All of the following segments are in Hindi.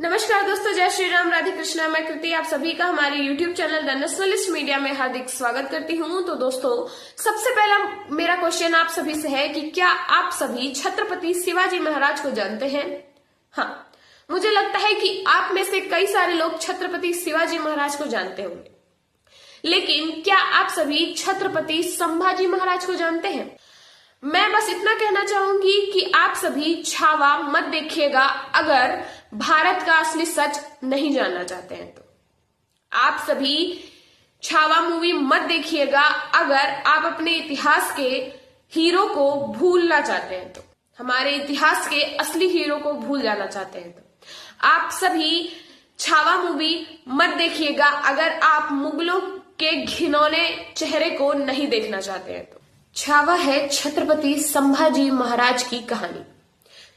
नमस्कार दोस्तों, जय श्री राम, राधे कृष्णा। मैं कृति आप सभी का हमारे YouTube channel the nationalist media में हार्दिक स्वागत करती हूं। तो दोस्तों, सबसे पहला मेरा क्वेश्चन आप सभी से है कि क्या आप सभी छत्रपति शिवाजी महाराज को जानते हैं? हाँ, मुझे लगता है कि आप में से कई सारे लोग छत्रपति शिवाजी महाराज को जानते होंगे, लेकिन क्या आप सभी छत्रपति संभाजी महाराज को जानते हैं? मैं बस इतना कहना चाहूंगी कि आप सभी छावा मत देखिएगा अगर भारत का असली सच नहीं जानना चाहते हैं तो। आप सभी छावा मूवी मत देखिएगा अगर आप अपने इतिहास के हीरो को भूलना चाहते हैं तो, हमारे इतिहास के असली हीरो को भूल जाना चाहते हैं तो। आप सभी छावा मूवी मत देखिएगा अगर आप मुगलों के घिनौने चेहरे को नहीं देखना चाहते हैं तो। छावा है छत्रपति संभाजी महाराज की कहानी,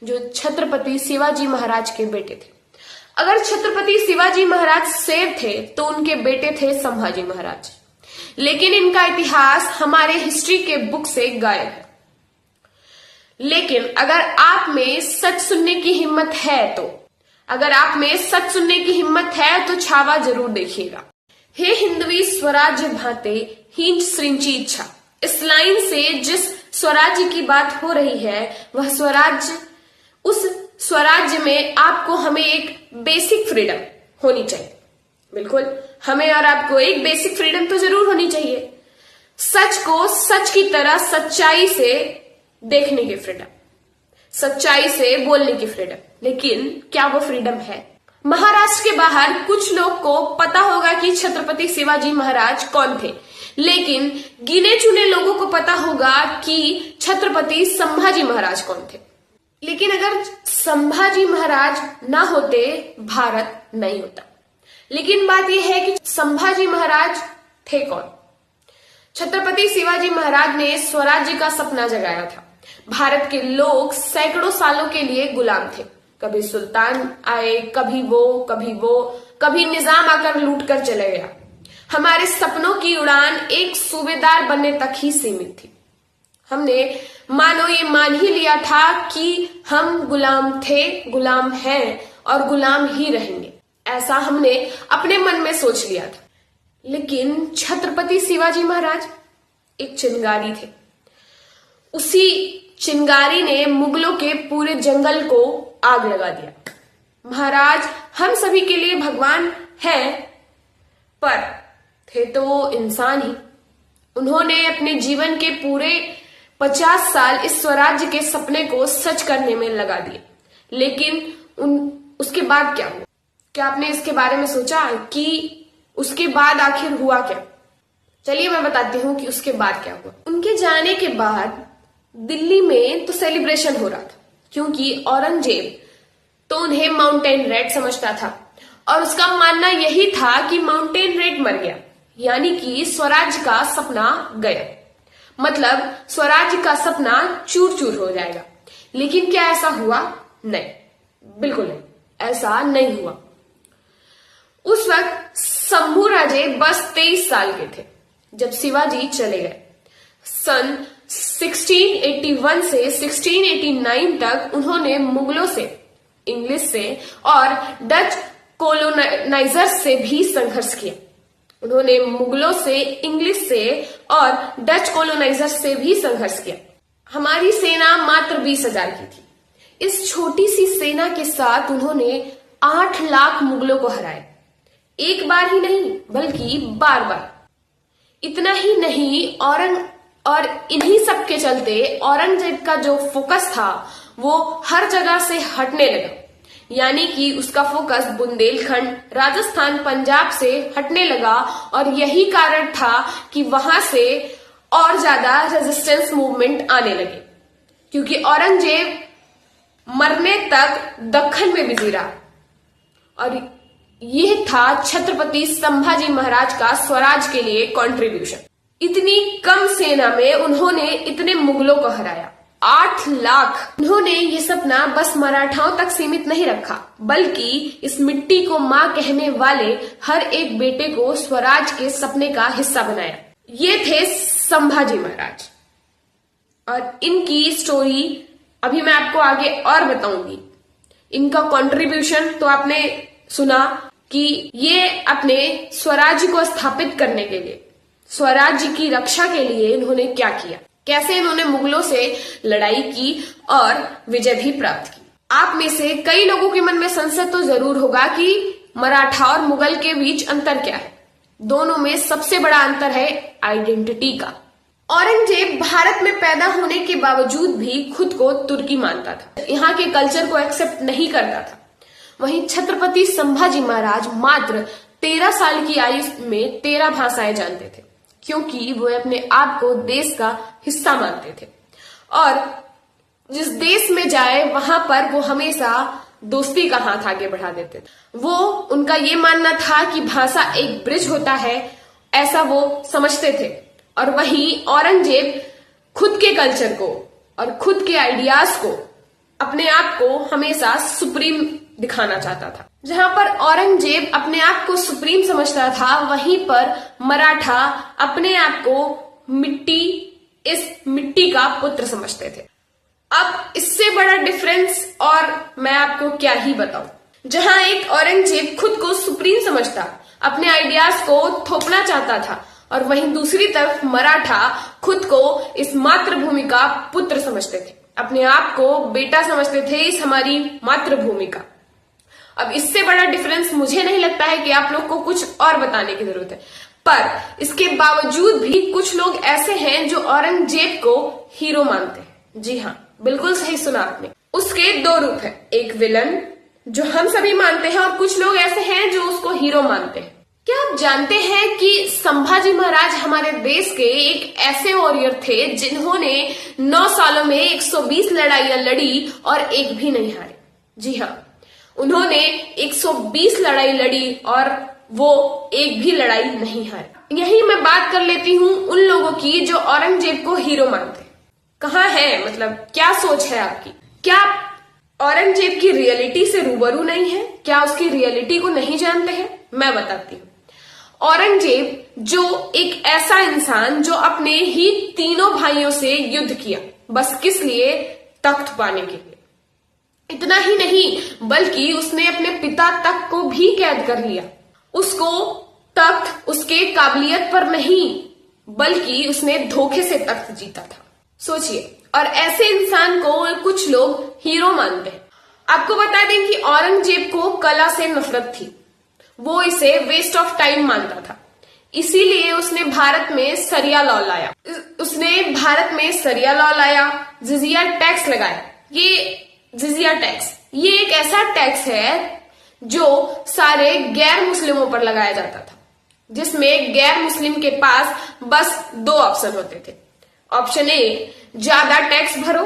जो छत्रपति शिवाजी महाराज के बेटे थे। अगर छत्रपति शिवाजी महाराज शेर थे तो उनके बेटे थे संभाजी महाराज, लेकिन इनका इतिहास हमारे हिस्ट्री के बुक से गायब है। लेकिन अगर आप में सच सुनने की हिम्मत है तो, अगर आप में सच सुनने की हिम्मत है तो छावा जरूर देखिएगा। हे हिंदवी स्वराज्य भाते हीन सृंची इच्छा, इस लाइन से जिस स्वराज्य की बात हो रही है वह स्वराज्य, उस स्वराज्य में आपको हमें एक बेसिक फ्रीडम होनी चाहिए। बिल्कुल, हमें और आपको एक बेसिक फ्रीडम तो जरूर होनी चाहिए। सच को सच की तरह सच्चाई से देखने की फ्रीडम, सच्चाई से बोलने की फ्रीडम। लेकिन क्या वो फ्रीडम है? महाराष्ट्र के बाहर कुछ लोग को पता होगा कि छत्रपति शिवाजी महाराज कौन थे, लेकिन गिने चुने लोगों को पता होगा कि छत्रपति संभाजी महाराज कौन थे। लेकिन अगर संभाजी महाराज ना होते, भारत नहीं होता। लेकिन बात यह है कि संभाजी महाराज थे कौन? छत्रपति शिवाजी महाराज ने स्वराज्य का सपना जगाया था। भारत के लोग सैकड़ों सालों के लिए गुलाम थे। कभी सुल्तान आए, कभी वो, कभी निजाम आकर लूट कर चले गया। हमारे सपनों की उड़ान एक सूबेदार बनने तक ही सीमित थी। हमने मानो ये मान ही लिया था कि हम गुलाम थे, गुलाम हैं और गुलाम ही रहेंगे। ऐसा हमने अपने मन में सोच लिया था। लेकिन छत्रपति शिवाजी महाराज एक चिंगारी थे। उसी चिंगारी ने मुगलों के पूरे जंगल को आग लगा दिया। महाराज हम सभी के लिए भगवान हैं, पर थे तो वो इंसान ही। उन्होंने अपने जीवन के पूरे 50 साल इस स्वराज्य के सपने को सच करने में लगा दिए। लेकिन उसके बाद क्या हुआ? क्या आपने इसके बारे में सोचा कि उसके बाद आखिर हुआ क्या? चलिए मैं बताती हूँ कि उसके बाद क्या हुआ। उनके जाने के बाद दिल्ली में तो सेलिब्रेशन हो रहा था, क्योंकि औरंगजेब तो उन्हें माउंटेन रेड समझता था और उसका मानना यही था कि माउंटेन रेड मर गया, यानी कि स्वराज्य का सपना गया, मतलब स्वराज्य का सपना चूर चूर हो जाएगा। लेकिन क्या ऐसा हुआ? नहीं, बिल्कुल नहीं, ऐसा नहीं हुआ। उस वक्त शंभू राजे बस 23 साल के थे जब शिवाजी चले गए। सन 1681 से 1689 तक उन्होंने मुगलों से, इंग्लिश से और डच कोलोनाइजर्स से भी संघर्ष किया। उन्होंने मुगलों से, इंग्लिश से और डच कोलोनाइजर्स से भी संघर्ष किया। हमारी सेना मात्र 20,000 की थी। इस छोटी सी सेना के साथ उन्होंने 8 लाख मुगलों को हराया। एक बार ही नहीं बल्कि बार बार। इतना ही नहीं, और इन्हीं सब के चलते औरंगजेब का जो फोकस था वो हर जगह से हटने लगा, यानी कि उसका फोकस बुंदेलखंड, राजस्थान, पंजाब से हटने लगा। और यही कारण था कि वहां से और ज्यादा रेजिस्टेंस मूवमेंट आने लगे, क्योंकि औरंगजेब मरने तक दक्कन में बिजी रहा। और यह था छत्रपति संभाजी महाराज का स्वराज के लिए कंट्रीब्यूशन। इतनी कम सेना में उन्होंने इतने मुगलों को हराया, 8 लाख। उन्होंने ये सपना बस मराठाओं तक सीमित नहीं रखा, बल्कि इस मिट्टी को मां कहने वाले हर एक बेटे को स्वराज के सपने का हिस्सा बनाया। ये थे संभाजी महाराज, और इनकी स्टोरी अभी मैं आपको आगे और बताऊंगी। इनका कंट्रीब्यूशन तो आपने सुना कि ये अपने स्वराज्य को स्थापित करने के लिए, स्वराज्य की रक्षा के लिए इन्होंने क्या किया, कैसे इन्होंने मुगलों से लड़ाई की और विजय भी प्राप्त की। आप में से कई लोगों के मन में संशय तो जरूर होगा कि मराठा और मुगल के बीच अंतर क्या है। दोनों में सबसे बड़ा अंतर है आइडेंटिटी का। औरंगजेब भारत में पैदा होने के बावजूद भी खुद को तुर्की मानता था, यहाँ के कल्चर को एक्सेप्ट नहीं करता था। वहीं छत्रपति संभाजी महाराज मात्र 13 साल की आयु में 13 भाषाएं जानते थे, क्योंकि वो अपने आप को देश का हिस्सा मानते थे और जिस देश में जाए वहां पर वो हमेशा दोस्ती का हाथ आगे बढ़ा देते थे। वो उनका ये मानना था कि भाषा एक ब्रिज होता है, ऐसा वो समझते थे। और वहीं औरंगजेब खुद के कल्चर को और खुद के आइडियाज को, अपने आप को हमेशा सुप्रीम दिखाना चाहता था। जहां पर औरंगजेब अपने आप को सुप्रीम समझता था, वहीं पर मराठा अपने आप को इस मिट्टी का पुत्र समझते थे। अब इससे बड़ा डिफरेंस और मैं आपको क्या ही बताऊं। जहां एक औरंगजेब खुद को सुप्रीम समझता, अपने आइडियाज को थोपना चाहता था, और वहीं दूसरी तरफ मराठा खुद को इस मातृभूमि का पुत्र समझते थे, अपने आप को बेटा समझते थे इस हमारी मातृभूमि का। अब इससे बड़ा डिफरेंस मुझे नहीं लगता है कि आप लोग को कुछ और बताने की जरूरत है, पर इसके बावजूद भी कुछ लोग ऐसे हैं जो औरंगजेब को हीरो मानते हैं। जी हाँ, बिल्कुल सही सुना आपने। उसके दो रूप है, एक विलन जो हम सभी मानते हैं और कुछ लोग ऐसे हैं जो उसको हीरो मानते हैं। क्या आप जानते हैं कि संभाजी महाराज हमारे देश के एक ऐसे वॉरियर थे जिन्होंने 9 सालों में 120 लड़ाइयां लड़ी और एक भी नहीं हारे। जी हाँ, उन्होंने 120 लड़ाई लड़ी और वो एक भी लड़ाई नहीं हारे। यही मैं बात कर लेती हूँ उन लोगों की जो औरंगजेब को हीरो मानते हैं। कहाँ है, मतलब क्या सोच है आपकी? क्या औरंगजेब की रियलिटी से रूबरू नहीं है? क्या उसकी रियलिटी को नहीं जानते हैं? मैं बताती हूँ। औरंगजेब जो एक ऐसा इंसान जो अपने ही तीनों भाइयों से युद्ध किया, बस किस लिए? तख्त पाने के लिए। इतना ही नहीं बल्कि उसने अपने पिता तक को भी कैद कर लिया। उसको तख्त उसके काबिलियत पर नहीं बल्कि उसने धोखे से तख्त जीता था। सोचिए, और ऐसे इंसान को कुछ लोग हीरो मानते हैं। आपको बता दें कि औरंगजेब को कला से नफरत थी, वो इसे वेस्ट ऑफ टाइम मानता था, इसीलिए उसने भारत में सरिया लॉ लाया। जिजिया टैक्स लगाया। ये जिजिया टैक्स ये एक ऐसा टैक्स है जो सारे गैर मुस्लिमों पर लगाया जाता था, जिसमें गैर मुस्लिम के पास बस 2 ऑप्शन होते थे। ऑप्शन ए, ज्यादा टैक्स भरो,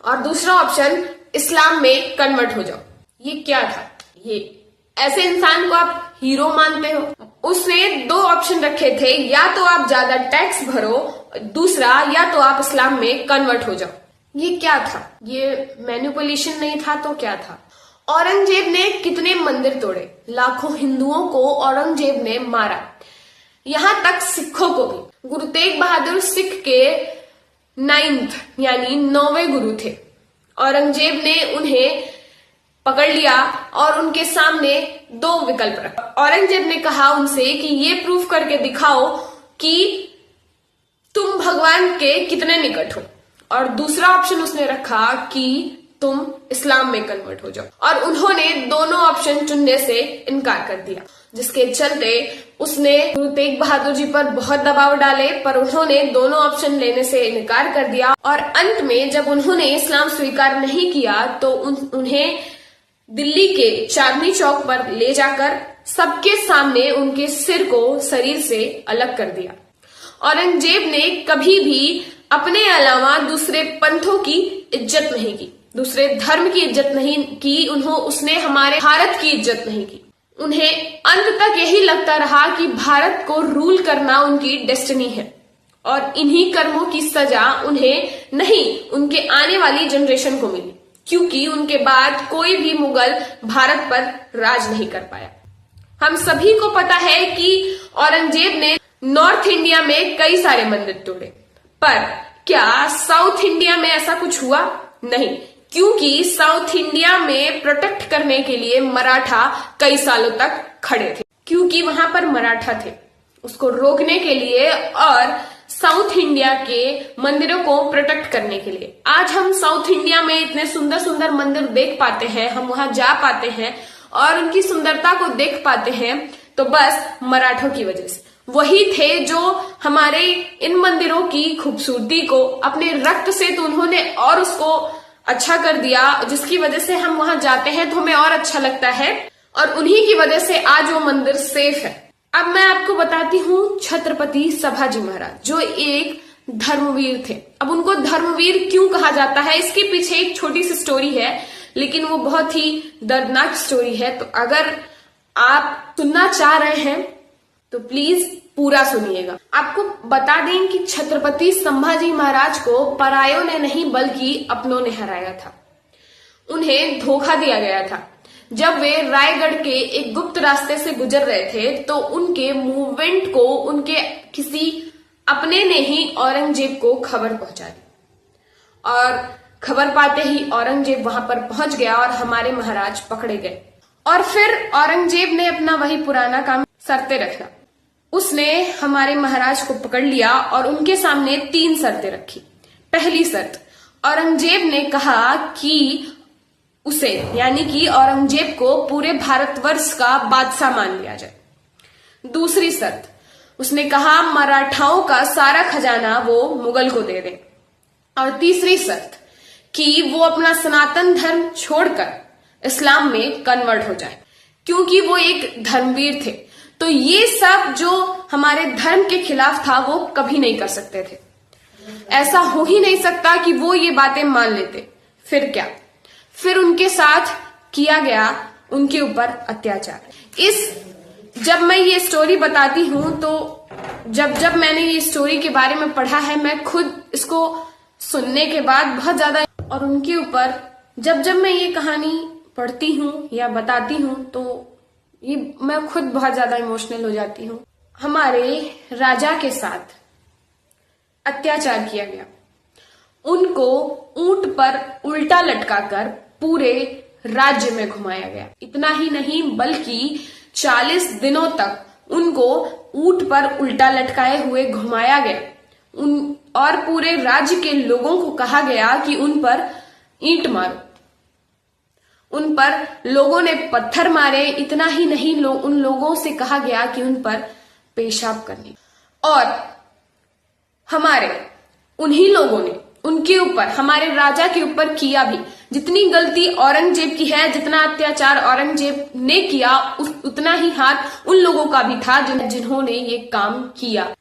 और दूसरा ऑप्शन, इस्लाम में कन्वर्ट हो जाओ। ये क्या था? ये ऐसे इंसान को आप हीरो मानते हो? उसने 2 ऑप्शन रखे थे, या तो आप ज्यादा टैक्स भरो, दूसरा या तो आप इस्लाम में कन्वर्ट हो जाओ। ये क्या था? ये मैनिपुलेशन नहीं था तो क्या था? औरंगजेब ने कितने मंदिर तोड़े, लाखों हिंदुओं को औरंगजेब ने मारा, यहां तक सिखों को भी। गुरु तेग बहादुर सिख के 9th यानी 9वें गुरु थे। औरंगजेब ने उन्हें पकड़ लिया और उनके सामने 2 विकल्प रखा। औरंगजेब ने कहा उनसे कि ये प्रूफ करके दिखाओ कि तुम भगवान के कितने निकट हो, और दूसरा ऑप्शन उसने रखा कि तुम इस्लाम में कन्वर्ट हो जाओ, और उन्होंने दोनों ऑप्शन चुनने से इनकार कर दिया, जिसके चलते उसने गुरु तेग बहादुर जी पर बहुत दबाव डाले, पर उन्होंने दोनों ऑप्शन लेने से इनकार कर दिया। और अंत में जब उन्होंने इस्लाम स्वीकार नहीं किया तो उन्हें दिल्ली के चांदनी चौक पर ले जाकर सबके सामने उनके सिर को शरीर से अलग कर दिया। औरंगजेब ने कभी भी अपने अलावा दूसरे पंथों की इज्जत नहीं की, दूसरे धर्म की इज्जत नहीं की, उसने हमारे भारत की इज्जत नहीं की। उन्हें अंत तक यही लगता रहा कि भारत को रूल करना उनकी डेस्टिनी है, और इन्हीं कर्मों की सजा उन्हें नहीं, उनके आने वाली जनरेशन को मिली, क्योंकि उनके बाद कोई भी मुगल भारत पर राज नहीं कर पाया। हम सभी को पता है कि औरंगजेब ने नॉर्थ इंडिया में कई सारे मंदिर तोड़े, पर क्या साउथ इंडिया में ऐसा कुछ हुआ? नहीं, क्योंकि साउथ इंडिया में प्रोटेक्ट करने के लिए मराठा कई सालों तक खड़े थे, क्योंकि वहां पर मराठा थे उसको रोकने के लिए और साउथ इंडिया के मंदिरों को प्रोटेक्ट करने के लिए। आज हम साउथ इंडिया में इतने सुंदर सुंदर मंदिर देख पाते हैं, हम वहां जा पाते हैं और उनकी सुंदरता को देख पाते हैं, तो बस मराठों की वजह से। वही थे जो हमारे इन मंदिरों की खूबसूरती को अपने रक्त से तो उन्होंने और उसको अच्छा कर दिया, जिसकी वजह से हम वहां जाते हैं तो हमें और अच्छा लगता है, और उन्हीं की वजह से आज वो मंदिर सेफ है। अब मैं आपको बताती हूँ छत्रपति संभाजी महाराज, जो एक धर्मवीर थे। अब उनको धर्मवीर क्यों कहा जाता है, इसके पीछे एक छोटी सी स्टोरी है, लेकिन वो बहुत ही दर्दनाक स्टोरी है। तो अगर आप सुनना चाह रहे हैं तो प्लीज पूरा सुनिएगा। आपको बता दें कि छत्रपति संभाजी महाराज को परायों ने नहीं बल्कि अपनों ने हराया था। उन्हें धोखा दिया गया था। जब वे रायगढ़ के एक गुप्त रास्ते से गुजर रहे थे तो उनके मूवमेंट को उनके किसी अपने ने ही औरंगजेब को खबर पहुंचा दी, और खबर पाते ही औरंगजेब वहां पर पहुंच गया और हमारे महाराज पकड़े गए। और फिर औरंगजेब ने अपना वही पुराना काम शर्तें रखा। उसने हमारे महाराज को पकड़ लिया और उनके सामने 3 शर्तें रखी। पहली शर्त, औरंगजेब ने कहा कि उसे यानी कि औरंगजेब को पूरे भारतवर्ष का बादशाह मान लिया जाए। दूसरी शर्त, उसने कहा मराठाओं का सारा खजाना वो मुगल को दे दे। और तीसरी शर्त कि वो अपना सनातन धर्म छोड़कर इस्लाम में कन्वर्ट हो जाए, क्योंकि वो एक धर्मवीर थे। तो ये सब जो हमारे धर्म के खिलाफ था वो कभी नहीं कर सकते थे। ऐसा हो ही नहीं सकता कि वो ये बातें मान लेते। फिर क्या, फिर उनके साथ किया गया उनके ऊपर अत्याचार। जब मैं ये स्टोरी बताती हूं तो जब मैंने ये स्टोरी के बारे में पढ़ा है, मैं खुद इसको सुनने के बाद बहुत ज्यादा, और उनके ऊपर जब मैं ये कहानी पढ़ती हूँ या बताती हूँ तो ये मैं खुद बहुत ज्यादा इमोशनल हो जाती हूँ। हमारे राजा के साथ अत्याचार किया गया। उनको ऊंट पर उल्टा लटकाकर पूरे राज्य में घुमाया गया। इतना ही नहीं बल्कि 40 दिनों तक उनको ऊंट पर उल्टा लटकाए हुए घुमाया गया। और पूरे राज्य के लोगों को कहा गया कि उन पर ईंट मारो। उन पर लोगों ने पत्थर मारे। इतना ही नहीं उन लोगों से कहा गया कि उन पर पेशाब करने। और हमारे उन्हीं लोगों ने उनके ऊपर, हमारे राजा के ऊपर किया भी। जितनी गलती औरंगजेब की है, जितना अत्याचार औरंगजेब ने किया, उतना ही हाथ उन लोगों का भी था जिन्होंने ये काम किया।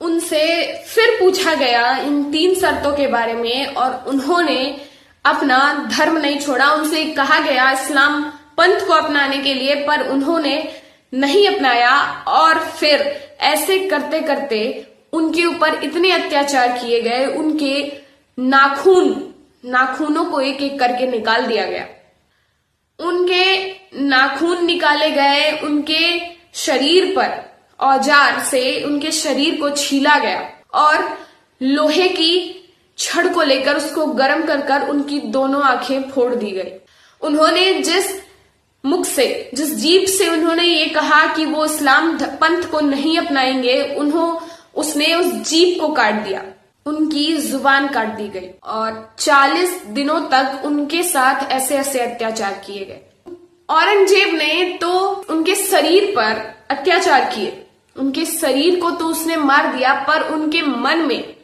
उनसे फिर पूछा गया इन 3 शर्तों के बारे में और उन्होंने अपना धर्म नहीं छोड़ा। उनसे कहा गया इस्लाम पंथ को अपनाने के लिए, पर उन्होंने नहीं अपनाया। और फिर ऐसे करते करते उनके ऊपर इतने अत्याचार किए गए, उनके नाखूनों को एक एक करके निकाल दिया गया। उनके नाखून निकाले गए, उनके शरीर पर औजार से उनके शरीर को छीला गया और लोहे की छड़ को लेकर उसको गर्म कर उनकी दोनों आंखें फोड़ दी गई। उन्होंने जिस मुख से, जिस जीभ से उन्होंने ये कहा कि वो इस्लाम पंथ को नहीं अपनाएंगे, उसने उस जीभ को काट दिया, उनकी जुबान काट दी गई। और 40 दिनों तक उनके साथ ऐसे ऐसे अत्याचार किए गए। औरंगजेब ने तो उनके शरीर पर अत्याचार किए, उनके शरीर को तो उसने मार दिया, पर उनके मन में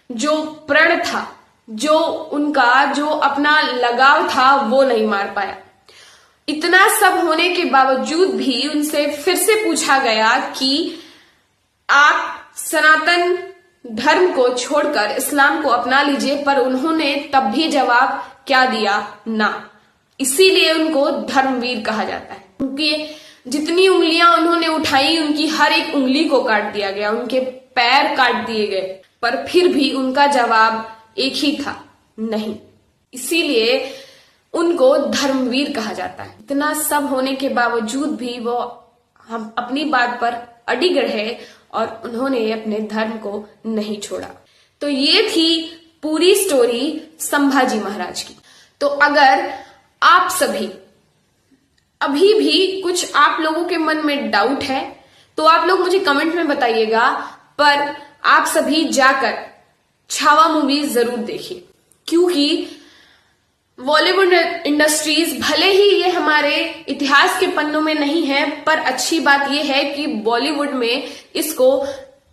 जो प्रण था, जो अपना लगाव था, वो नहीं मार पाया। इतना सब होने के बावजूद भी उनसे फिर से पूछा गया कि आप सनातन धर्म को छोड़कर इस्लाम को अपना लीजिए, पर उन्होंने तब भी जवाब क्या दिया, ना। इसीलिए उनको धर्मवीर कहा जाता है, क्योंकि जितनी उंगलियां उन्होंने उठाई उनकी हर एक उंगली को काट दिया गया, उनके पैर काट दिए गए, पर फिर भी उनका जवाब एक ही था, नहीं। इसीलिए उनको धर्मवीर कहा जाता है। इतना सब होने के बावजूद भी वो हम अपनी बात पर अडिग रहे और उन्होंने अपने धर्म को नहीं छोड़ा। तो ये थी पूरी स्टोरी संभाजी महाराज की। तो अगर आप सभी अभी भी कुछ आप लोगों के मन में डाउट है तो आप लोग मुझे कमेंट में बताइएगा, पर आप सभी जाकर छावा मूवी जरूर देखिए, क्योंकि बॉलीवुड इंडस्ट्रीज भले ही ये हमारे इतिहास के पन्नों में नहीं है, पर अच्छी बात ये है कि बॉलीवुड में इसको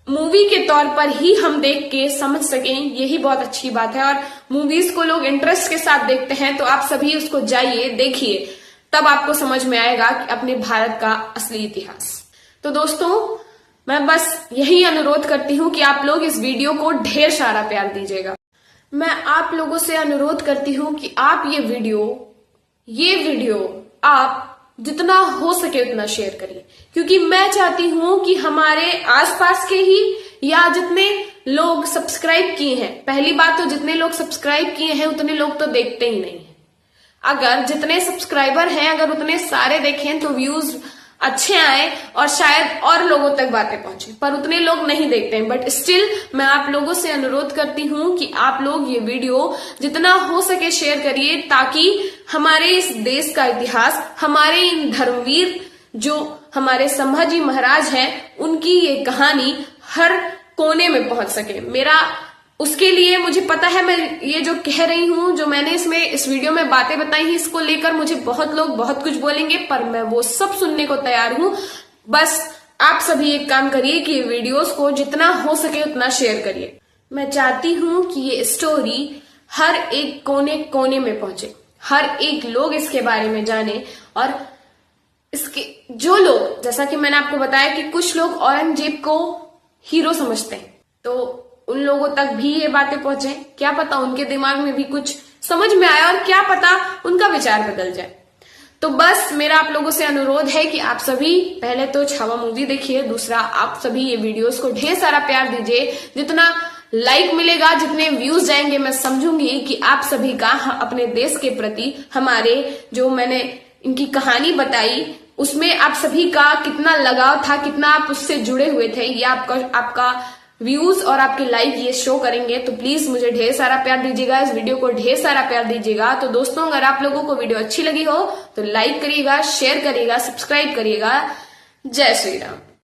मूवी के तौर पर ही हम देख के समझ सकें, यही बहुत अच्छी बात है। और मूवीज को लोग इंटरेस्ट के साथ देखते हैं, तो आप सभी उसको जाइए देखिए, तब आपको समझ में आएगा कि अपने भारत का असली इतिहास। तो दोस्तों, मैं बस यही अनुरोध करती हूँ कि आप लोग इस वीडियो को ढेर सारा प्यार दीजिएगा। मैं आप लोगों से अनुरोध करती हूँ कि आप ये वीडियो आप जितना हो सके उतना शेयर करिए, क्योंकि मैं चाहती हूँ कि हमारे आसपास के ही या जितने लोग सब्सक्राइब किए हैं, पहली बात तो जितने लोग सब्सक्राइब किए हैं उतने लोग तो देखते ही नहीं है। अगर जितने सब्सक्राइबर हैं अगर उतने सारे देखें तो व्यूज अच्छे आए और शायद और लोगों तक बातें पहुंचे, पर उतने लोग नहीं देखते हैं। बट स्टिल मैं आप लोगों से अनुरोध करती हूं कि आप लोग ये वीडियो जितना हो सके शेयर करिए, ताकि हमारे इस देश का इतिहास, हमारे इन धर्मवीर जो हमारे संभाजी महाराज हैं, उनकी ये कहानी हर कोने में पहुंच सके। मेरा उसके लिए मुझे पता है, मैं ये जो कह रही हूं, जो मैंने इस वीडियो में बातें बताई हैं, इसको लेकर मुझे बहुत लोग बहुत कुछ बोलेंगे, पर मैं वो सब सुनने को तैयार हूं। बस आप सभी एक काम करिए कि वीडियोस को जितना हो सके उतना शेयर करिए। मैं चाहती हूं कि ये स्टोरी हर एक कोने कोने में पहुंचे, हर एक लोग इसके बारे में जाने। और इसके जो लोग, जैसा कि मैंने आपको बताया कि कुछ लोग औरंगजेब को हीरो समझते हैं, तो उन लोगों तक भी ये बातें पहुंचे, क्या पता उनके दिमाग में भी कुछ समझ में आया और क्या पता उनका विचार बदल जाए। तो बस मेरा आप लोगों से अनुरोध है कि आप सभी पहले तो छावा मूवी देखिए, दूसरा आप सभी ये वीडियोस को ढेर सारा प्यार दीजिए। जितना लाइक मिलेगा, जितने व्यूज जाएंगे, मैं समझूंगी कि आप सभी का अपने देश के प्रति, हमारे जो मैंने इनकी कहानी बताई उसमें आप सभी का कितना लगाव था, कितना आप उससे जुड़े हुए थे, ये आपका व्यूज और आपके लाइक ये शो करेंगे। तो प्लीज मुझे ढेर सारा प्यार दीजिएगा, इस वीडियो को ढेर सारा प्यार दीजिएगा। तो दोस्तों, अगर आप लोगों को वीडियो अच्छी लगी हो तो लाइक करिएगा, शेयर करिएगा, सब्सक्राइब करिएगा। जय श्री राम।